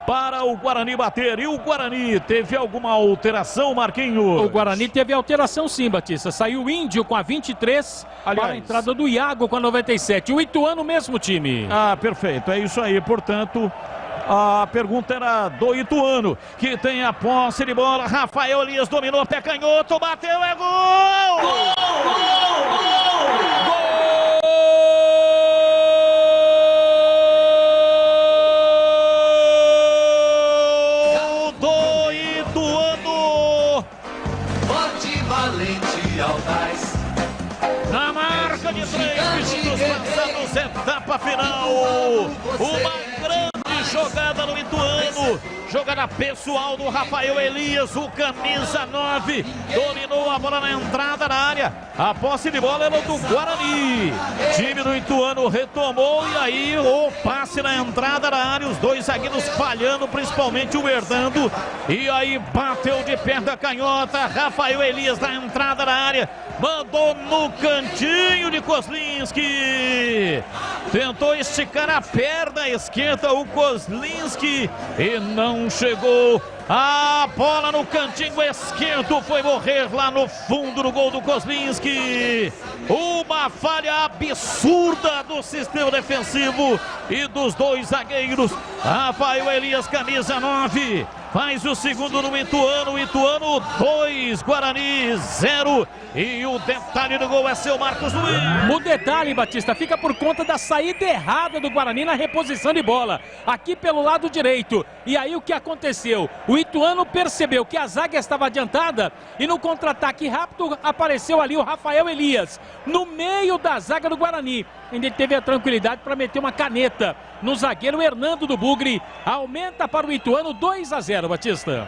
para o Guarani bater. E o Guarani teve alguma alteração, Marquinhos? O Guarani teve alteração sim, Batista. Saiu o Índio com a 23, para a entrada do Iago com a 97. O Ituano, mesmo time. Ah, perfeito. É isso aí. Portanto, a pergunta era do Ituano, que tem a posse de bola. Rafael Elias dominou, pé canhoto, bateu, é gol! Gol! Na marca de 3 minutos passados, etapa final. Uma grande jogada no Ituano. Jogada pessoal do Rafael Elias, o camisa 9. Dominou a bola na entrada da área. A posse de bola era do Guarani. Time do Ituano retomou e aí o passe na entrada da área. Os dois zagueiros falhando, principalmente o Hernando. E aí bateu de pé da canhota. Rafael Elias na entrada da área. Mandou no cantinho de Kozlinski. Tentou esticar a perna esquerda o Kozlinski e não chegou. A bola no cantinho esquerdo foi morrer lá no fundo do gol do Kozlinski. Uma falha absurda do sistema defensivo e dos dois zagueiros. Rafael Elias, camisa 9. Faz o segundo no Ituano. Ituano 2, Guarani 0. E o detalhe do gol é seu Marcos Luiz. O detalhe, Batista, fica por conta da saída errada do Guarani na reposição de bola. Aqui pelo lado direito. E aí o que aconteceu? O Ituano percebeu que a zaga estava adiantada e no contra-ataque rápido apareceu ali o Rafael Elias. No meio da zaga do Guarani. Ele teve a tranquilidade para meter uma caneta no zagueiro Hernando do Bugre. Aumenta para o Ituano 2-0, Batista.